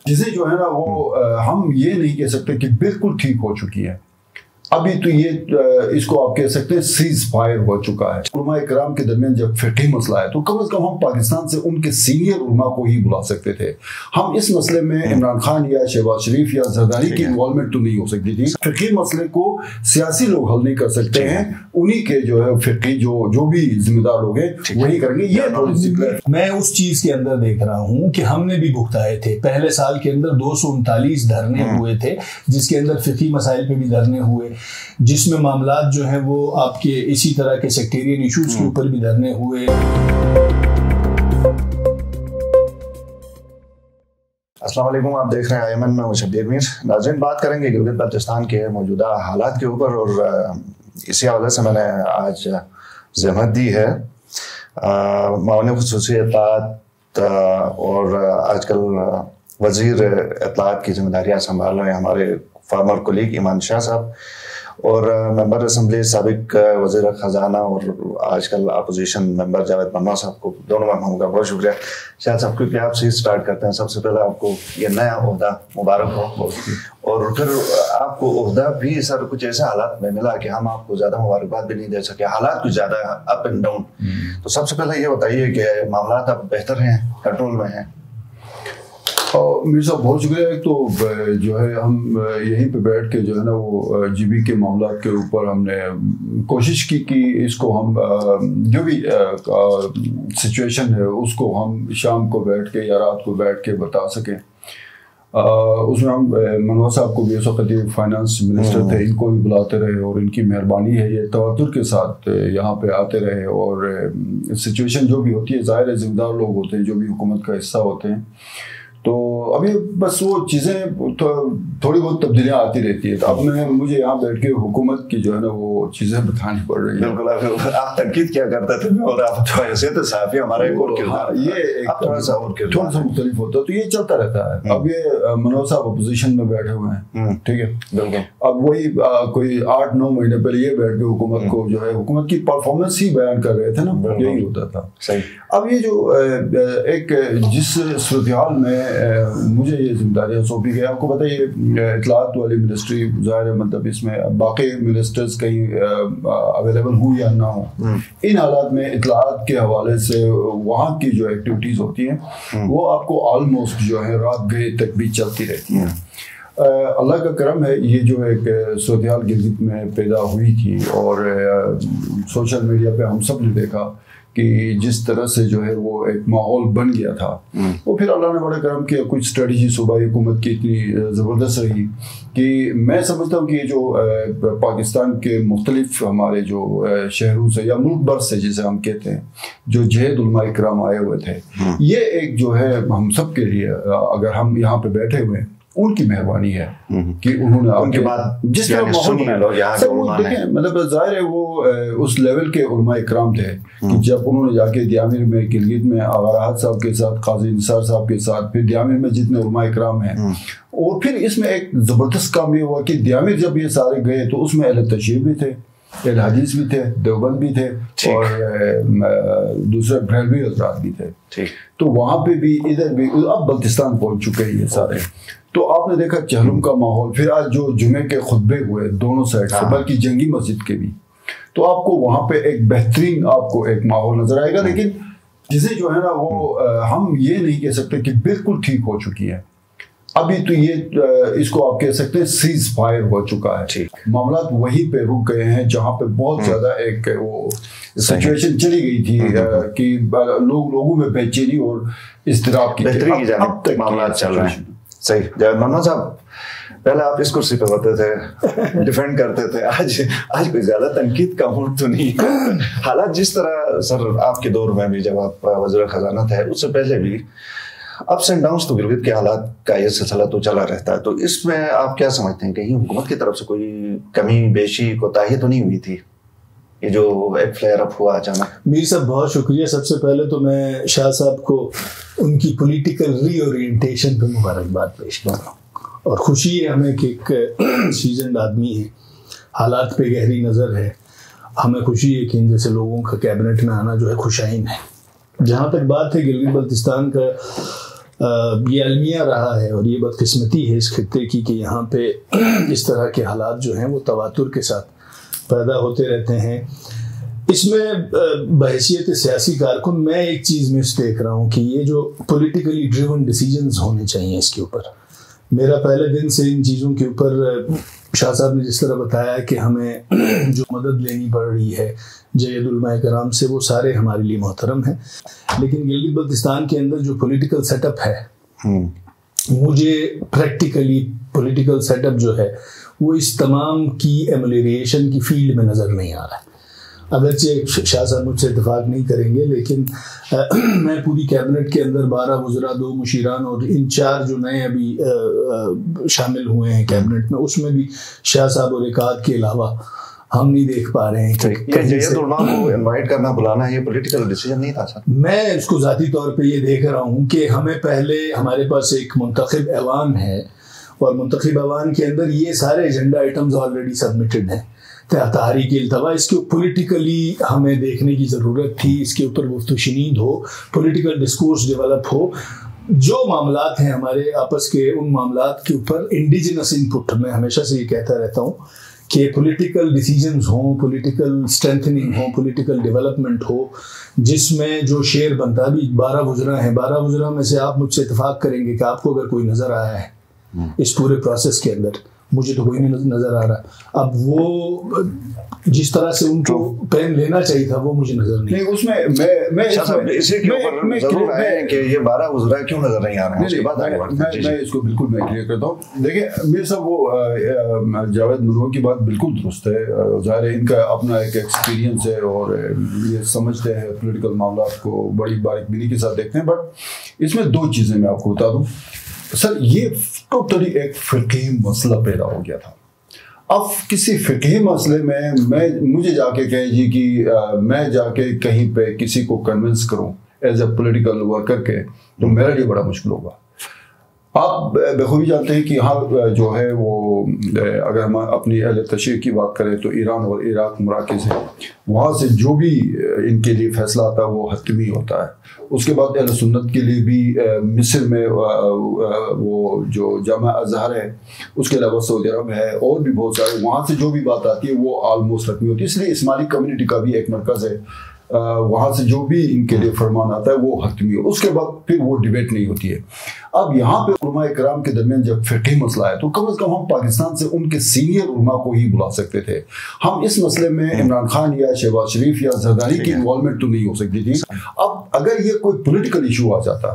چیزیں جو ہے نا وہ ہم یہ نہیں کہہ سکتے کہ بالکل ٹھیک ہو چکی ہیں. ابھی تو یہ اس کو آپ کہہ سکتے ہیں سیز فائر ہو چکا ہے. علماء کرام کے درمیان جب فقہی مسئلہ ہے تو کم از کم ہم پاکستان سے ان کے سینئر علماء کو ہی بلا سکتے تھے. ہم اس مسئلے میں عمران خان یا شہباز شریف یا زرداری کی انوالومنٹ تو نہیں ہو سکتی تھی. فقہی مسئلے کو سیاسی لوگ حل نہیں کر سکتے ہیں, انہی کے جو ہے فقہی جو بھی ذمہ دار لوگ ہیں وہی کریں گے. یہ میں اس چیز کے اندر دیکھ رہا ہوں کہ ہم نے بھی بھگتائے تھے. پہلے سال کے اندر 239 دھرنے ہوئے تھے, جس کے اندر فقہی مسائل پہ بھی دھرنے ہوئے, جس میں معاملات جو ہیں وہ آپ کے اسی طرح کے سیکٹیرین ایشوز کے اوپر بھی دھرنے ہوئے. السلام علیکم, آپ دیکھ رہے ہیں ایمن میں شبیر میر. ناظرین, بات کریں گے گلگت بلتستان کے موجودہ حالات کے اوپر, اور اسی حوالے سے میں نے آج زحمت دی ہے معاون خصوصی اطلاعات اور آج کل وزیر اطلاعات کی ذمہ داریاں سنبھال رہے ہیں ہمارے فارمر کولیگ ایمان شاہ صاحب, اور ممبر اسمبلی سابق وزیر خزانہ اور آج کل اپوزیشن ممبر جاوید منوا صاحب کو, دونوں مہمانوں کا بہت شکریہ. شاہ صاحب, کیونکہ آپ سے اسٹارٹ کرتے ہیں, سب سے پہلے آپ کو یہ نیا عہدہ مبارک ہو, اور پھر آپ کو عہدہ بھی سر کچھ ایسے حالات میں ملا کہ ہم آپ کو زیادہ مبارکباد بھی نہیں دے سکے, حالات کچھ زیادہ اپ اینڈ ڈاؤن. تو سب سے پہلے یہ بتائیے کہ معاملات اب بہتر ہیں, کنٹرول میں ہیں؟ میر صاحب بہت شکریہ. ایک تو جو ہے ہم یہیں پہ بیٹھ کے جو ہے نا وہ جی بی کے معاملات کے اوپر ہم نے کوشش کی کہ اس کو ہم جو بھی سچویشن ہے اس کو ہم شام کو بیٹھ کے یا رات کو بیٹھ کے بتا سکیں. اس میں ہم منوا صاحب کو بھی اس وقت فائنانس منسٹر تھے, ان کو بھی بلاتے رہے, اور ان کی مہربانی ہے یہ تواتر کے ساتھ یہاں پہ آتے رہے, اور سچویشن جو بھی ہوتی ہے ظاہر ہے ذمہ دار لوگ ہوتے ہیں جو بھی حکومت کا حصہ ہوتے ہیں, تو ابھی بس وہ چیزیں تھوڑی بہت تبدیلیاں آتی رہتی ہے. تو اب مجھے یہاں بیٹھ کے حکومت کی جو ہے نا وہ چیزیں بتانی پڑ رہی ہیں. بالکل, آپ تنقید کیا کرتے تھے اور آپ حیثیت صحافی ہمارا ایک اور کردار, یہ تھوڑا سا مختلف ہوتا ہے, تو یہ چلتا رہتا ہے. اب یہ منوا صاحب اپوزیشن میں بیٹھے ہوئے ہیں, ٹھیک ہے, بالکل. اب وہی کوئی 8-9 مہینے پہلے یہ بیٹھ کے حکومت کو جو ہے حکومت کی پرفارمنس ہی بیان کر رہے تھے نا, یہی ہوتا تھا. اب یہ جو ایک جس صورتحال میں مجھے یہ ذمہ داریاں سونپی گئی, آپ کو پتہ یہ اطلاعات والی منسٹری ظاہر ہے مطلب اس میں باقی منسٹرز کہیں اویلیبل ہوں یا نہ ہوں, ان حالات میں اطلاعات کے حوالے سے وہاں کی جو ایکٹیویٹیز ہوتی ہیں وہ آپ کو آلموسٹ جو ہے رات گئے تک بھی چلتی رہتی ہیں. اللہ کا کرم ہے یہ جو ایک صورتحال گلگت میں پیدا ہوئی تھی, اور سوشل میڈیا پہ ہم سب نے دیکھا کہ جس طرح سے جو ہے وہ ایک ماحول بن گیا تھا, وہ پھر اللہ نے بڑا کرم کیا, کچھ اسٹریٹجی صوبائی حکومت کی اتنی زبردست رہی کہ میں سمجھتا ہوں کہ یہ جو پاکستان کے مختلف ہمارے جو شہروں سے یا ملک بھر سے جسے ہم کہتے ہیں جو جہد علماء کرام آئے ہوئے تھے, یہ ایک جو ہے ہم سب کے لیے اگر ہم یہاں پہ بیٹھے ہوئے ان کی مہربانی ہے کہ انہوں نے ان کے بعد جس طرح دیکھیں مطلب ظاہر ہے وہ اس لیول کے علماء اکرام تھے کہ جب انہوں نے جا کے دیامر میں گلگت میں آغا راحت صاحب کے ساتھ, قاضی نثار صاحب کے ساتھ, پھر دیامر میں جتنے علماء اکرام ہیں, اور پھر اس میں ایک زبردست کام یہ ہوا کہ دیامر جب یہ سارے گئے تو اس میں اہل تشیع بھی تھے, اہل حدیث بھی تھے, دیوبند بھی تھے, اور دوسرے بریلوی حضرات بھی تھے. تو وہاں پہ بھی ادھر بھی اب بلتستان پہنچ چکے ہیں یہ سارے. تو آپ نے دیکھا چہلم کا ماحول, پھر آج جو جمعے کے خطبے ہوئے دونوں سائڈ سے, بلکہ جنگی مسجد کے بھی, تو آپ کو وہاں پہ ایک بہترین آپ کو ایک ماحول نظر آئے گا. لیکن چیزیں جو ہے نا وہ ہم یہ نہیں کہہ سکتے کہ بالکل ٹھیک ہو چکی ہے. ابھی تو یہ اس کو آپ کہہ سکتے ہیں سیز فائر ہو چکا ہے. معاملات وہیں پہ رک گئے ہیں جہاں پہ بہت زیادہ ایک وہ سچویشن چلی گئی تھی کہ لوگوں میں بے چینی اور اضطراب کی اب تک معاملات چل رہے ہیں. صحیح. جاوید منوا صاحب, پہلے آپ اس کرسی پہ ہوتے تھے, ڈیفینڈ کرتے تھے, آج کوئی زیادہ تنقید کا موڈ تو نہیں. حالات جس طرح سر آپ کے دور میں بھی جب آپ وزیر خزانہ تھے, اس سے پہلے بھی اپس اینڈ ڈاؤنس تو گلگت کے حالات کا یہ سلسلہ تو چلا رہتا ہے. تو اس میں آپ کیا سمجھتے ہیں, کہیں حکومت کی طرف سے کوئی کمی بیشی کوتاہی تو نہیں ہوئی تھی یہ جو ایک فلیئر اپ ہوا اچانک؟ میر صاحب بہت شکریہ. سب سے پہلے تو میں شاہ صاحب کو ان کی پولیٹیکل ری اورینٹیشن پہ مبارکباد پیش کر رہا ہوں, اور خوشی ہے ہمیں کہ ایک سیزنڈ آدمی ہے, حالات پہ گہری نظر ہے. ہمیں خوشی ہے کہ ان جیسے لوگوں کا کیبنٹ میں آنا جو ہے خوشائن ہے. جہاں تک بات ہے گلگت بلتستان کا یہ المیہ رہا ہے اور یہ بدقسمتی ہے اس خطے کی کہ یہاں پہ اس طرح کے حالات جو ہیں وہ تواتر کے ساتھ پیدا ہوتے رہتے ہیں. اس میں بحیثیت سیاسی کارکن میں ایک چیز مس دیکھ رہا ہوں کہ یہ جو پولیٹیکلی ڈریون ڈیسیجنز ہونے چاہیے اس کے اوپر. میرا پہلے دن سے ان چیزوں کے اوپر شاہ صاحب نے جس طرح بتایا کہ ہمیں جو مدد لینی پڑ رہی ہے جید علماء کرام سے وہ سارے ہمارے لیے محترم ہیں، لیکن گلگت بلتستان کے اندر جو پولیٹیکل سیٹ اپ ہے مجھے پریکٹیکلی پولیٹیکل سیٹ اپ جو ہے وہ اس تمام کی ایملیریشن کی فیلڈ میں نظر نہیں آ رہا ہے. اگرچہ شاہ صاحب مجھ سے اتفاق نہیں کریں گے لیکن میں پوری کیبنٹ کے اندر 12 وزراء 2 مشیران اور ان 4 جو نئے ابھی شامل ہوئے ہیں کیبنٹ میں اس میں بھی شاہ صاحب اور ایک آدھ کے علاوہ ہم نہیں دیکھ پا رہے ہیں کہ جید علماء کو انوائٹ کرنا بلانا یہ پولیٹیکل ڈیسیجن نہیں تھا سر. میں اس کو ذاتی طور پہ یہ دیکھ رہا ہوں کہ ہمیں پہلے ہمارے پاس ایک منتخب ایوان ہے اور منتخب ایوان کے اندر یہ سارے ایجنڈا آئٹمز آلریڈی سبمٹڈ ہیں. تحریک التوا اس کے پولیٹیکلی ہمیں دیکھنے کی ضرورت تھی، اس کے اوپر گفت و شنید ہو، پولیٹیکل ڈسکورس ڈیولپ ہو. جو معاملات ہیں ہمارے آپس کے ان معاملات کے اوپر انڈیجنس انپٹ، میں ہمیشہ سے یہ کہتا رہتا ہوں کہ پولیٹیکل ڈیسیجنز ہوں، پولیٹیکل اسٹرینتھننگ ہو، پولیٹیکل ڈیولپمنٹ ہو، جس میں جو شیئر بنتا بھی 12 وزراء ہیں، 12 وزراء میں سے آپ مجھ سے اتفاق کریں گے کہ آپ کو اگر کوئی نظر آیا ہے اس پورے پروسیس کے اندر، مجھے تو کوئی نہیں نظر آ رہا. اب وہ جس طرح سے ان کو پین لینا چاہیے تھا وہ مجھے نظر نہیں. اس میں اسی کے اوپر ضرور ہے کہ یہ 12 وزراء کیوں نظر نہیں آ رہے ہیں. میں اس کو بالکل میں کلیئر کرتا ہوں. دیکھیں میرے صاحب وہ جاوید نورو کی بات بالکل درست ہے. ظاہر ہے ان کا اپنا ایک ایکسپیرینس ہے اور یہ سمجھتے ہیں پولیٹیکل معاملات کو بڑی باریک بینی کے ساتھ دیکھتے ہیں. بٹ اس میں 2 چیزیں میں آپ کو بتا دوں سر. یہ ٹوٹلی ایک فقہی مسئلہ پیدا ہو گیا تھا. اب کسی فقہی مسئلے میں مجھے جا کے کہیں جی کہ میں جا کے کہیں پہ کسی کو کنونس کروں ایز اے پولیٹیکل ورکر کے تو میرے لیے بڑا مشکل ہوگا. آپ بخوبی جانتے ہیں کہ یہاں جو ہے وہ اگر ہم اپنی اہل تشریح کی بات کریں تو ایران اور عراق مراکز ہے، وہاں سے جو بھی ان کے لیے فیصلہ آتا ہے وہ حتمی ہوتا ہے. اس کے بعد اہل سنت کے لیے بھی مصر میں وہ جو جامع ازہر ہے، اس کے علاوہ سعودی عرب ہے اور بھی بہت سارے، وہاں سے جو بھی بات آتی ہے وہ آلموسٹ حتمی ہوتی ہے. اس لیے اسماعیلی کمیونٹی کا بھی ایک مرکز ہے، وہاں سے جو بھی ان کے لیے فرمان آتا ہے وہ حتمی ہو. اس کے بعد پھر وہ ڈیبیٹ نہیں ہوتی ہے. اب یہاں پہ علماء کرام کے درمیان جب فقہی مسئلہ ہے تو کم از کم ہم پاکستان سے ان کے سینئر علماء کو ہی بلا سکتے تھے. ہم اس مسئلے میں عمران خان یا شہباز شریف یا زرداری کی انوالومنٹ تو نہیں ہو سکتی تھی. اب اگر یہ کوئی پولیٹیکل ایشو آ جاتا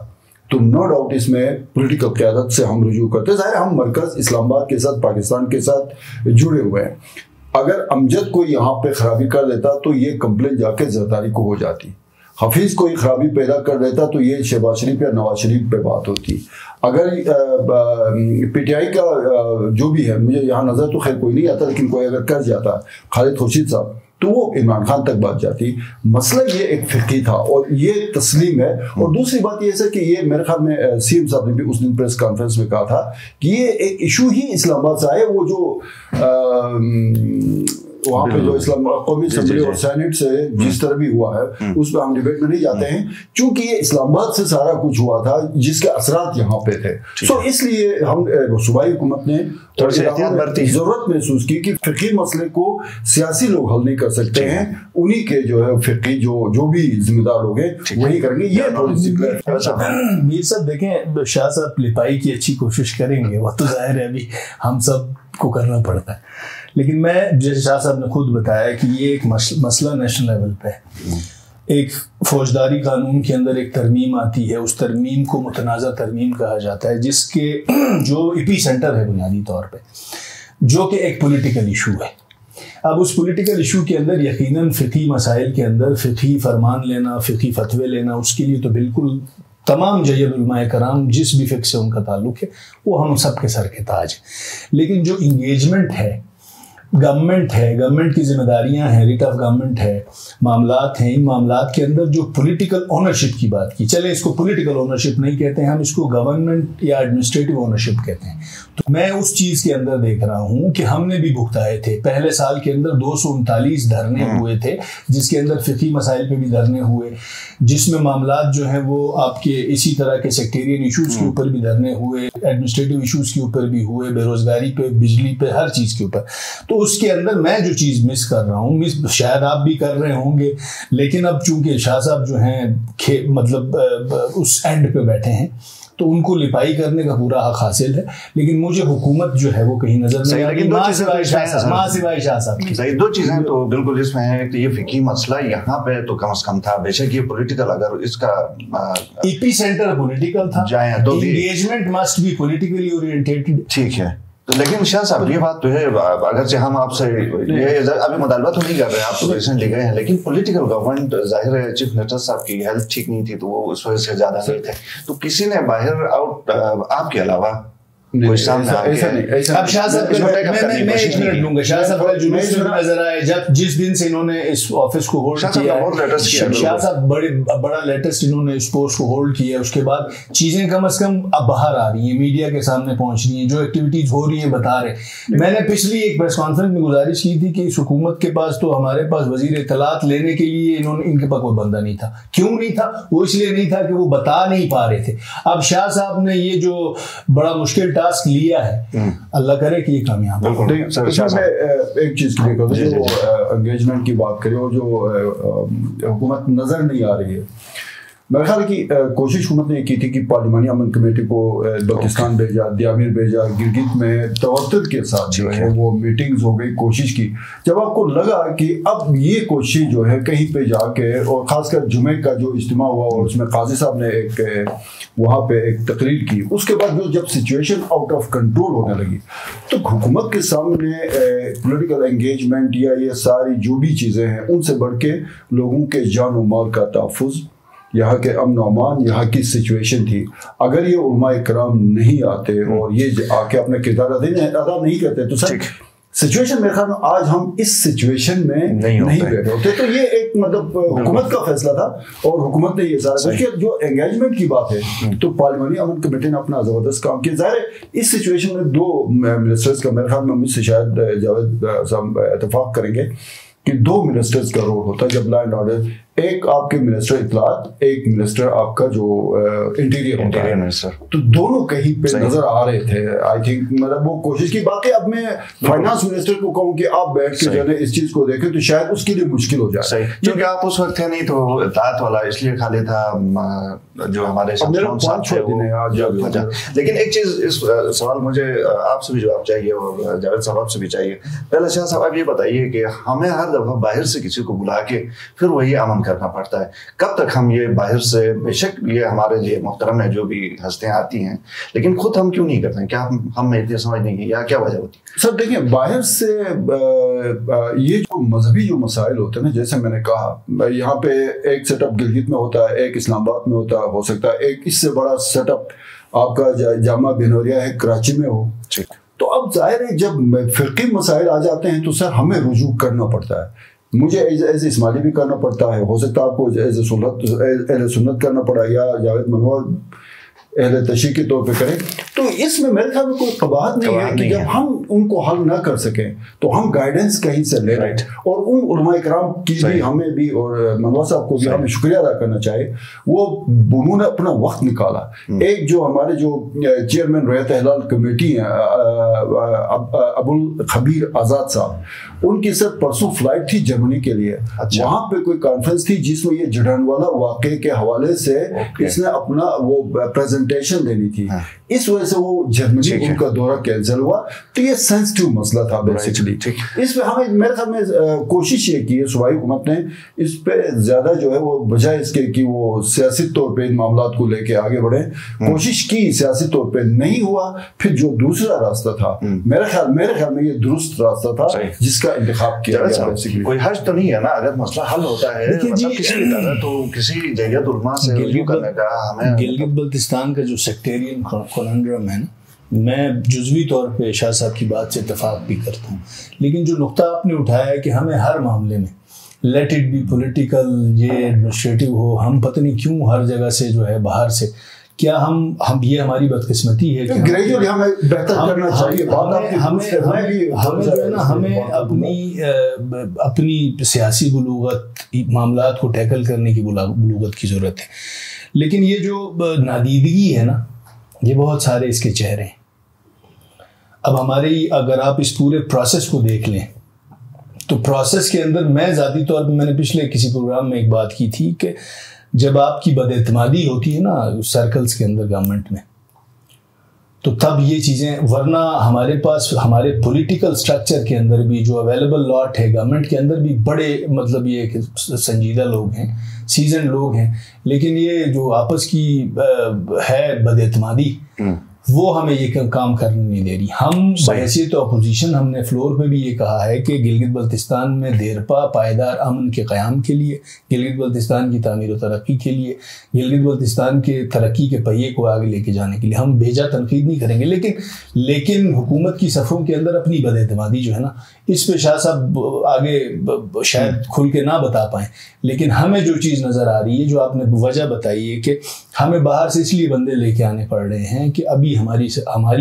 تو نو ڈاؤٹ اس میں پولیٹیکل قیادت سے ہم رجوع کرتے. ظاہر ہم مرکز اسلام آباد کے ساتھ پاکستان کے ساتھ جڑے ہوئے ہیں. اگر امجد کو یہاں پہ خرابی کر دیتا تو یہ کمپلین جا کے زرداری کو ہو جاتی. حفیظ کوئی خرابی پیدا کر دیتا تو یہ شہباز شریف یا نواز شریف پہ بات ہوتی. اگر پی ٹی آئی کا جو بھی ہے، مجھے یہاں نظر تو خیر کوئی نہیں آتا، لیکن کوئی اگر کر جاتا خالد خورشید صاحب تو وہ عمران خان تک بات جاتی. مسئلہ یہ ایک فقہی تھا اور یہ تسلیم ہے. اور دوسری بات یہ ہے کہ یہ میرے خیال میں سی ایم صاحب نے بھی اس دن پریس کانفرنس میں کہا تھا کہ یہ ایک ایشو ہی اسلام آباد سے آئے. وہ جو وہاں پہ جو اسلام قومی اسمبلی اور سینٹ سے جس طرح بھی ہوا ہے اس پہ ہم ڈیبیٹ میں نہیں جاتے ہیں، چونکہ یہ اسلام آباد سے سارا کچھ ہوا تھا جس کے اثرات یہاں پہ تھے. سو اس لیے ہم صوبائی حکومت نے ضرورت محسوس کی کہ فقہی مسئلے کو سیاسی لوگ حل نہیں کر سکتے ہیں، انہی کے جو ہے فقہی جو بھی ذمہ دار لوگ ہیں وہی کریں گے. یہ تھوڑی سی میر صاحب دیکھیں شاہ صاحب لپائی کی اچھی کوشش کریں گے، وہ تو ظاہر ہے ابھی ہم سب کو کرنا پڑتا ہے. لیکن میں جیسے شاہ صاحب نے خود بتایا کہ یہ ایک مسئلہ نیشنل لیول پہ ایک فوجداری قانون کے اندر ایک ترمیم آتی ہے. اس ترمیم کو متنازع ترمیم کہا جاتا ہے، جس کے جو ایپی سینٹر ہے بنیادی طور پہ جو کہ ایک پولیٹیکل ایشو ہے. اب اس پولیٹیکل ایشو کے اندر یقیناً فقہی مسائل کے اندر فقہی فرمان لینا، فقہی فتوے لینا، اس کے لیے تو بالکل تمام جید علماء کرام جس بھی فقہ سے ان کا تعلق ہے وہ ہم سب کے سر کے تاج. لیکن جو انگیجمنٹ ہے گورنمنٹ ہے, گورنمنٹ کی ذمہ داریاں ہیں, ریٹ آف گورنمنٹ ہے, معاملات ہیں, ان معاملات کے اندر جو پولیٹیکل اونرشپ کی بات کی, چلے اس کو پولیٹیکل اونرشپ نہیں کہتے ہیں ہم, اس کو گورنمنٹ یا ایڈمنسٹریٹو اونرشپ کہتے ہیں. تو میں اس چیز کے اندر دیکھ رہا ہوں کہ ہم نے بھی بھگتائے تھے. پہلے سال کے اندر 239 دھرنے ہوئے تھے, جس کے اندر فقہی مسائل پہ بھی دھرنے ہوئے, جس میں معاملات جو ہیں وہ آپ کے اسی طرح کے سیکٹیرین ایشوز کے اوپر بھی دھرنے ہوئے, ایڈمنسٹریٹو ایشوز کے اوپر بھی ہوئے, بے روزگاری پہ, بجلی پہ, ہر چیز کے اوپر. تو اس کے اندر میں جو چیز مس کر رہا ہوں, شاید آپ بھی کر رہے ہوں گے, لیکن اب چونکہ شاہ صاحب جو ہیں مطلب اس اینڈ پہ بیٹھے ہیں تو ان کو لپائی کرنے کا پورا حق حاصل ہے, لیکن مجھے حکومت جو ہے وہ کہیں نظر نہیں آ رہی, ماں سوائے شاہ صاحب کی. صحیح, دو چیزیں تو بالکل اس میں ہے کہ یہ فقہی مسئلہ یہاں پہ تو کم از کم تھا, بے شک یہ پولیٹیکل اگر اس کا ایپی سینٹر پولیٹیکل تھا, engagement must be politically oriented. ٹھیک ہے, لیکن شاہ صاحب یہ بات تو ہے, اگرچہ ہم آپ سے یہ ابھی مطالبہ تو نہیں کر رہے, آپ تو ریسنٹلی گئے ہیں, لیکن پولیٹیکل گورنمنٹ ظاہر ہے چیف منسٹر صاحب کی ہیلتھ ٹھیک نہیں تھی تو وہ اس وجہ سے زیادہ نہیں تھے, تو کسی نے باہر آؤٹ آپ کے علاوہ کوئی سامنے اب شاہ صاحب میں 1 منٹ لوں گا. شاہ صاحب کا جلوس میں نظر آئے جب جس دن سے انہوں نے اس آفس کو ہولڈ کیا, شاہ صاحب بڑا لیٹسٹ انہوں نے اس پوسٹ کو ہولڈ کیا, اس کے بعد چیزیں کم از کم اب باہر آ رہی ہیں, میڈیا کے سامنے پہنچ رہی ہیں, جو ایکٹیویٹیز ہو رہی ہیں بتا رہے. میں نے پچھلی ایک پریس کانفرنس میں گزارش کی تھی کہ اس حکومت کے پاس تو ہمارے پاس وزیر اطلاعات لینے کے لیے ان کے پاس کوئی بندہ نہیں تھا. کیوں نہیں تھا؟ وہ اس لیے نہیں تھا کہ وہ بتا نہیں پا رہے تھے. اب شاہ صاحب نے یہ جو بڑا مشکل ٹاسک لیا ہے, اللہ کرے کہ یہ کامیاب ہو. ایک چیز کی جو انگیجمنٹ کی بات کریں اور جو حکومت نظر نہیں آ رہی ہے, میرے خیال کی کوشش حکومت نے کی تھی کہ پارلیمانی امن کمیٹی کو بلوچستان بھیجا, دیامیر بھیجا, گلگت میں توتر کے ساتھ جو ہے وہ میٹنگز ہو گئی, کوشش کی. جب آپ کو لگا کہ اب یہ کوشش جو ہے کہیں پہ جا کے, اور خاص کر جمعے کا جو اجتماع ہوا اور اس میں قاضی صاحب نے ایک وہاں پہ ایک تقریر کی, اس کے بعد جب سچویشن آؤٹ آف کنٹرول ہونے لگی تو حکومت کے سامنے پولیٹیکل انگیجمنٹ یا یہ ساری جو بھی چیزیں ہیں ان سے بڑھ کے لوگوں کے جان و مال کا تحفظ, یہاں کے امن و امان, یہاں کی سچویشن تھی. اگر یہ علماء کرام نہیں آتے اور یہ آ کے اپنا کردار ادا نہیں کرتے تو سر سچویشن میرے خیال میں آج ہم اس سچویشن میں نہیں بیٹھے ہوتے. تو یہ ایک مطلب حکومت کا فیصلہ تھا اور حکومت نے یہ سارا کیا. جو انگیجمنٹ کی بات ہے تو پارلیمانی امن کمیٹی نے اپنا زبردست کام کیا. ظاہر ہے اس سچویشن میں 2 منسٹرز کا میرے خیال میں مجھ سے شاید جاوید صاحب اتفاق کریں گے کہ 2 منسٹرز کا رول ہوتا ہے جب لا اینڈ آرڈر, ایک آپ کے منسٹر اطلاعات, ایک منسٹر آپ کا جو انٹیریئر ہوتا ہے منسٹر, تو دونوں کہیں پہ نظر آ رہے تھے. آئی تھنک مطلب وہ کوشش کی. باقی اب میں فائنانس منسٹر کو کہوں کہ آپ بیٹھ کے جو ہے اس چیز کو دیکھیں تو شاید اس کے لیے مشکل ہو جائے, کیونکہ آپ اس وقت تھے نہیں تو اطلاعات والا اس لیے خالی تھا جو ہمارے ساتھ تھے. لیکن ایک چیز اس سوال مجھے آپ سے بھی جواب چاہیے اور جاوید صاحب آپ سے بھی چاہیے. پہلے شاہ صاحب آپ یہ بتائیے کہ ہمیں ہر دفعہ باہر سے کسی کو بلا کے پھر وہی امن کرنا پڑتا ہے, کب تک ہم یہ باہر سے, بے شک یہ ہمارے لیے محترم ہے جو بھی ہستیاں آتی ہیں, لیکن خود ہم کیوں نہیں کرتے ہیں؟ کیا ہم اتنی سمجھ نہیں ہے یا کیا وجہ ہوتی ہے؟ سر دیکھیں, باہر سے یہ جو مذہبی جو مسائل ہوتے ہیں نا, جیسے میں نے کہا یہاں پہ ایک سیٹ اپ گلگت میں ہوتا ہے, ایک اسلام آباد میں ہو سکتا ہے, ایک اس سے بڑا سیٹ اپ آپ کا جامعہ بنوریا ہے کراچی میں ہو. تو اب ظاہر ہے جب فقہی مسائل آ جاتے ہیں تو سر ہمیں رجوع کرنا پڑتا ہے. مجھے ایز اسماعیلی بھی کرنا پڑتا ہے, ہو سکتا ہے آپ کو اہل سنت کرنا پڑا یا جاوید منور اہل تشیع کے طور پہ کریں. تو اس میں میرے خیال میں کوئی قباحت نہیں ہے کہ جب ہم ان کو حل نہ کر سکیں تو ہم گائیڈنس کہیں سے لے رہے ہیں. اور ان علماء کرام کی بھی ہمیں بھی اور منور صاحب کو بھی ہمیں شکریہ ادا کرنا چاہیے, وہ انہوں نے اپنا وقت نکالا. ایک جو ہمارے جو چیئرمین ریت اہلال کمیٹی ہیں ابو الخبیر آزاد صاحب, ان کی سر پرسوں فلائٹ تھی جرمنی کے لیے. وہاں پہ کوئی کانفرنس تھی جس میں یہ جڑانوالا واقعے کے حوالے سے اس نے اپنا وہ پریزنٹیشن دینی تھی, اس وجہ سے وہ جرمنی ان کا دورہ کینسل ہوا. تو یہ سینسٹیو مسئلہ تھا بیسیکلی. اس پہ ہمیں میرے خیال میں کوشش یہ کی ہے صوبائی حکومت نے, اس پہ زیادہ جو ہے وہ بجائے اس کے کہ وہ سیاسی طور پہ ان معاملات کو لے کے آگے بڑھیں, کوشش کی, سیاسی طور پہ نہیں ہوا. پھر جو دوسرا راستہ تھا میرے خیال میں یہ درست راستہ تھا جس کا انتخاب کیا گیا. کوئی حرج تو نہیں ہے نا, اگر مسئلہ حل ہوتا ہے کسی بھی طرح تو کسی جیت علماء سے رجوع کرنے کا. ہمیں گلگت بلتستان کا جو سیکٹیرین کننڈرم ہے نا, میں جزوی طور پہ شاہ صاحب کی بات سے اتفاق بھی کرتا ہوں، لیکن جو نقطہ آپ نے اٹھایا ہے کہ ہمیں ہر معاملے میں لیٹ اٹ بی پولیٹیکل، یہ ایڈمنسٹریٹو ہو، ہم پتہ نہیں کیوں ہر جگہ سے جو ہے باہر سے، کیا ہم یہ ہماری بدقسمتی ہے کہ گریجولی ہمیں بہتر کرنا چاہیے. ہمیں جو ہے نا ہمیں اپنی سیاسی بلوغت، معاملات کو ٹیکل کرنے کی بلوغت کی ضرورت ہے. لیکن یہ جو نادیدگی ہے نا، یہ بہت سارے اس کے چہرے ہیں. اب ہماری اگر آپ اس پورے پروسیس کو دیکھ لیں تو پروسیس کے اندر میں ذاتی طور پہ، میں نے پچھلے کسی پروگرام میں ایک بات کی تھی کہ جب آپ کی بد اعتمادی ہوتی ہے نا سرکلز کے اندر گورنمنٹ میں، تو تب یہ چیزیں، ورنہ ہمارے پاس ہمارے پولیٹیکل سٹرکچر کے اندر بھی جو اویلیبل لاٹ ہے گورنمنٹ کے اندر بھی بڑے مطلب یہ کہ سنجیدہ لوگ ہیں، سیزن لوگ ہیں، لیکن یہ جو آپس کی ہے بد اعتمادی، وہ ہمیں یہ کام کرنے نہیں دے رہی. ہم بحیثیت اپوزیشن ہم نے فلور پہ بھی یہ کہا ہے کہ گلگت بلتستان میں دیرپا پائیدار امن کے قیام کے لیے، گلگت بلتستان کی تعمیر و ترقی کے لیے، گلگت بلتستان کے ترقی کے پہیے کو آگے لے کے جانے کے لیے ہم بھیجا تنقید نہیں کریں گے. لیکن حکومت کی صفوں کے اندر اپنی بد اعتمادی جو ہے نا، اس پہ شاہ صاحب آگے شاید کھل کے نہ بتا پائیں، لیکن ہمیں جو چیز نظر آ رہی ہے، جو آپ نے وجہ بتائی ہے کہ ہمیں باہر سے اس لیے بندے لے کے آنے پڑ رہے ہیں کہ ابھی ہماری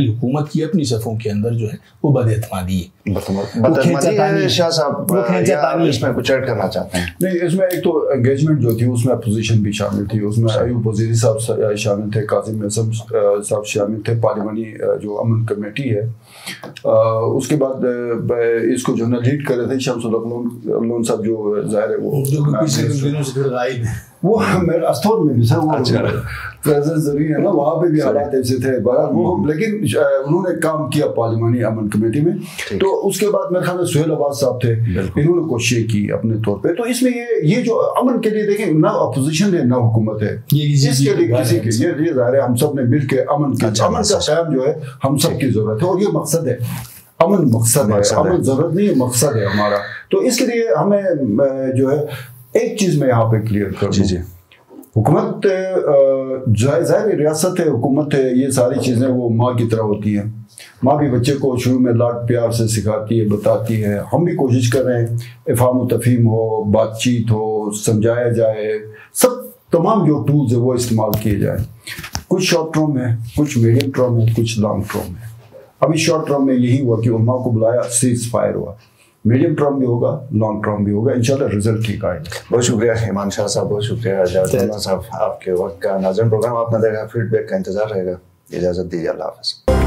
حکومت کی اپنی صفوں کے اندر جو ہے وہ بد اعتمادی ہے. شاہ صاحب اس میں کچھ ایڈ کرنا چاہتے ہیں؟ نہیں، اس میں ایک تو انگیجمنٹ جو تھی اس میں اپوزیشن بھی شامل تھی، اس میں ایوب وزیری صاحب شامل تھے، قاسم اعظم صاحب شامل تھے، پارلیمانی جو امن کمیٹی ہے. اس کے بعد اس کو جو ہے نا لیڈ کر رہے تھے شمس الحق صاحب، جو ظاہر ہے وہ میرے استور میں بھی سر وہ پریزنس ضروری ہے نا، وہاں پہ بھی حالات ایسے تھے لیکن انہوں نے کام کیا پارلیمانی امن کمیٹی میں. تو اس کے بعد میرے خیال میں سہیل عباس صاحب تھے، انہوں نے کوشش کی اپنے طور پہ. تو اس میں یہ جو امن کے لیے دیکھیں، نہ اپوزیشن ہے نہ حکومت ہے، اس کے لیے کسی کی یہ ظاہر ہے ہم سب نے مل کے امن کا قیام جو ہے ہم سب کی ضرورت ہے، اور یہ مقصد ہے. امن مقصد ہے، امن ضرورت نہیں ہے، مقصد ہے ہمارا. تو اس کے لیے ہمیں جو ہے ایک چیز میں یہاں پہ کلیئر کر دوں، حکومت ظاہر ریاست ہے، حکومت ہے، یہ ساری چیزیں وہ ماں کی طرح ہوتی ہیں. ماں بھی بچے کو شروع میں لاڈ پیار سے سکھاتی ہے، بتاتی ہے. ہم بھی کوشش کر رہے ہیں افہام و تفہیم ہو، بات چیت ہو، سمجھایا جائے، سب تمام جو ٹولز ہیں وہ استعمال کیے جائیں. کچھ شارٹ ٹرم ہے، کچھ میڈیم ٹرم ہے، کچھ لانگ ٹرم ہے. ابھی شارٹ ٹرم میں یہی ہوا کہ علماء کو بلایا، سیز فائر ہوا. میڈیم ٹرم بھی ہوگا، لانگ ٹرم بھی ہوگا، انشاءاللہ رزلٹ ٹھیک آئے گا. بہت شکریہ ایمان شاہ صاحب، بہت شکریہ جاوید اللہ صاحب آپ کے وقت کا. ناظرین، پروگرام آپ نے دیکھا، فیڈ بیک کا انتظار رہے گا. اجازت دیجیے، اللہ حافظ.